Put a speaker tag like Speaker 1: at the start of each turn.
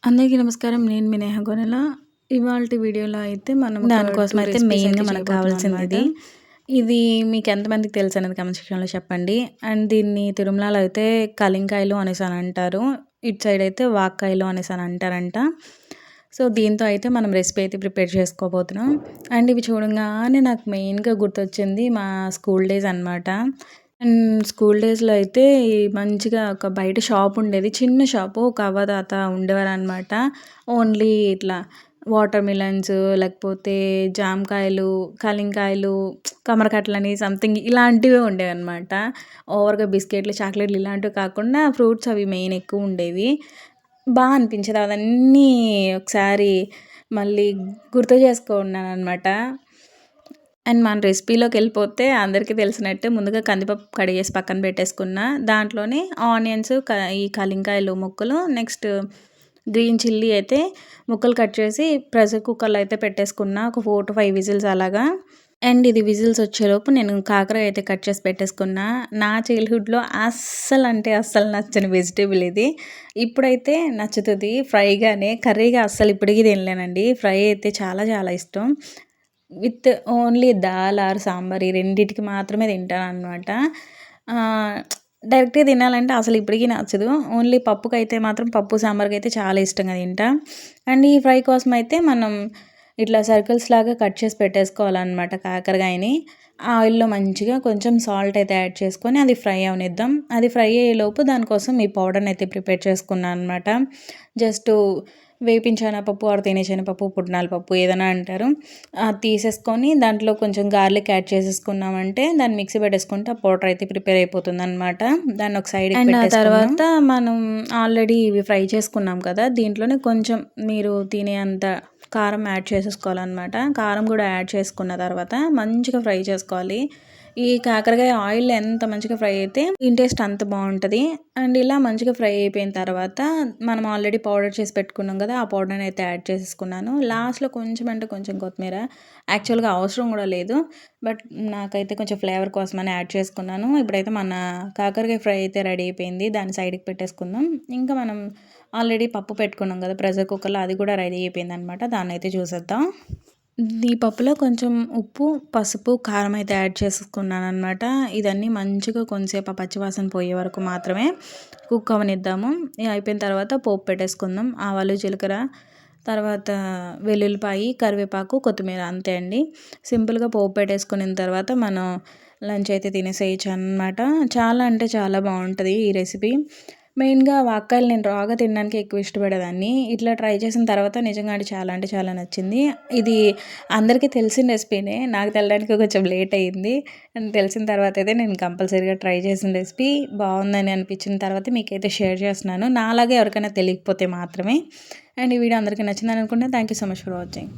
Speaker 1: అందరికీ నమస్కారం. నేను మీ నేహ గోనెల. ఇవాల్టి వీడియోలో అయితే మనం దానికోసం అయితే మెయిన్‌గా మనకు కావాల్సింది ఇది మీకు ఎంతమందికి తెలుసు అనేది కామెంట్ సెక్షన్‌లో చెప్పండి. అండ్ దీన్ని తిరుమలలో అయితే కలింకాయలు అనేసి అని అంటారు. ఇటు సైడ్ అయితే వాక్కాయలు అనేసి అని అంటారంట. సో దీంతో అయితే మనం రెసిపీ అయితే ప్రిపేర్ చేసుకోబోతున్నాం. అండ్ ఇవి చూడంగానే నాకు మెయిన్‌గా గుర్తొచ్చింది మా స్కూల్ డేస్ అనమాట. అండ్ స్కూల్ డేస్‌లో అయితే మంచిగా ఒక బయట షాప్ ఉండేది. చిన్న షాపు. ఒక అవ్వ తాత ఉండేవారనమాట. ఓన్లీ ఇట్లా వాటర్ మిలన్స్ లేకపోతే జామకాయలు, కలింకాయలు, కమరకట్టలని సంథింగ్ ఇలాంటివే ఉండేవన్నమాట. ఓవర్‌గా బిస్కెట్‌లు, చాక్లెట్‌లు ఇలాంటివి కాకుండా ఫ్రూట్స్ అవి మెయిన్ ఎక్కువ ఉండేవి. అనిపించేది. అవన్నీ ఒకసారి మళ్ళీ గుర్తు చేసుకున్నాననమాట. అండ్ మన రెసిపీలోకెళ్ళిపోతే అందరికీ తెలిసినట్టే ముందుగా కందిపప్పు కడిగేసి పక్కన పెట్టేసుకున్న. దాంట్లోనే ఆనియన్స్, ఈ కలింకాయలు ముక్కలు, నెక్స్ట్ గ్రీన్ చిల్లీ అయితే ముక్కలు కట్ చేసి ప్రెషర్ కుక్కర్‌లో అయితే పెట్టేసుకున్న. ఒక 4-5 విజిల్స్ అలాగా. అండ్ ఇది విజిల్స్ వచ్చేలోపు నేను కాకరకాయ అయితే కట్ చేసి పెట్టేసుకున్నా. నా చైల్డ్‌హుడ్‌లో అస్సలు అంటే అస్సలు నచ్చని వెజిటబుల్ ఇది. ఇప్పుడైతే నచ్చుతుంది ఫ్రైగానే. కర్రీగా అస్సలు ఇప్పటికి తినలేనండి. ఫ్రై అయితే చాలా చాలా ఇష్టం. With only dal or sambar ఈ రెండిటికి మాత్రమే తింటాననమాట. డైరెక్ట్‌గా తినాలంటే అసలు ఇప్పటికి నచ్చదు. ఓన్లీ పప్పుకైతే మాత్రం పప్పు, సాంబార్‌కైతే చాలా ఇష్టంగా తింటా. అండ్ ఈ ఫ్రై కోసం అయితే మనం ఇట్లా సర్కిల్స్ లాగా కట్ చేసి పెట్టేసుకోవాలన్నమాట కాకరకాయని. ఆయిల్‌లో మంచిగా కొంచెం సాల్ట్ అయితే యాడ్ చేసుకొని అది ఫ్రై అవనిద్దాం. అది ఫ్రై అయ్యేలోపు దానికోసం ఈ పౌడర్‌ని అయితే ప్రిపేర్ చేసుకున్నాను అనమాట. జస్ట్ వేపిన శనగపప్పు ఆర్ తినే శనగపప్పు, పుట్నాల పప్పు ఏదైనా అంటారు. అది తీసేసుకొని దాంట్లో కొంచెం గార్లిక్ యాడ్ చేసేసుకున్నామంటే దాన్ని మిక్సీ పెట్టేసుకుంటే ఆ పౌడర్ అయితే ప్రిపేర్ అయిపోతుందనమాట. దాన్ని ఒక సైడ్‌కి పెట్టేసుకుందాం. అండ్ ఆ తర్వాత మనం ఆల్రెడీ ఇవి ఫ్రై చేసుకున్నాం కదా! దీంట్లోనే కొంచెం మీరు తినేంత కారం యాడ్ చేసేసుకోవాలన్నమాట. కారం కూడా యాడ్ చేసుకున్న తర్వాత మంచిగా ఫ్రై చేసుకోవాలి. ఈ కాకరకాయ ఆయిల్‌లో ఎంత మంచిగా ఫ్రై అయితే దీని టేస్ట్ అంత బావుంటది. అండ్ ఇలా మంచిగా ఫ్రై అయిపోయిన తర్వాత మనం ఆల్రెడీ పౌడర్ చేసి పెట్టుకున్నాం కదా! ఆ పౌడర్‌ని అయితే యాడ్ చేసేసుకున్నాను. లాస్ట్‌లో కొంచెం అంటే కొంచెం కొత్తిమీర యాక్చువల్‌గా అవసరం కూడా లేదు. బట్ నాకైతే కొంచెం ఫ్లేవర్ కోసమని యాడ్ చేసుకున్నాను. ఇప్పుడైతే మన కాకరకాయ ఫ్రై అయితే రెడీ అయిపోయింది. దాన్ని సైడ్‌కి పెట్టేసుకుందాం. ఇంకా మనం ఆల్రెడీ పప్పు పెట్టుకున్నాం కదా! ప్రెషర్ కుక్కర్‌లో అది కూడా రెడీ అయిపోయిందనమాట. దాన్నైతే చూసేద్దాం. ఈ పప్పులో కొంచెం ఉప్పు, పసుపు, కారం అయితే యాడ్ చేసుకున్నాననమాట. ఇదన్నీ మంచిగా కొంచెంసేపు ఆ పచ్చివాసన పోయే వరకు మాత్రమే కుక్ అవ్వనిద్దాము. ఇది అయిపోయిన తర్వాత పోపు పెట్టేసుకుందాం. ఆవాలు, జీలకర్ర, తర్వాత వెల్లుల్లిపాయి, కరివేపాకు, కొత్తిమీర అంతే అండి. సింపుల్‌గా పోపు పెట్టేసుకున్న తర్వాత మనం లంచ్ అయితే తినేసేయచ్చు అనమాట. చాలా అంటే చాలా బావుంటది ఈ రెసిపీ. మెయిన్‌గా వాక్కాయలు నేను రాగా తినడానికి ఎక్కువ ఇష్టపడేదాన్ని. ఇట్లా ట్రై చేసిన తర్వాత నిజంగా అంటే చాలా నచ్చింది. ఇది అందరికీ తెలిసిన రెసిపీనే. నాకు తెలడానికి కొంచెం లేట్ అయింది. అండ్ తెలిసిన తర్వాత అయితే నేను కంపల్సరీగా ట్రై చేసిన రెసిపీ బావుందని అనిపించిన తర్వాత మీకైతే షేర్ చేస్తున్నాను. నాలాగే ఎవరికైనా తెలియకపోతే మాత్రమే. అండ్ ఈ వీడియో అందరికీ నచ్చిందని అనుకుంటున్నా. Thank you so much for watching.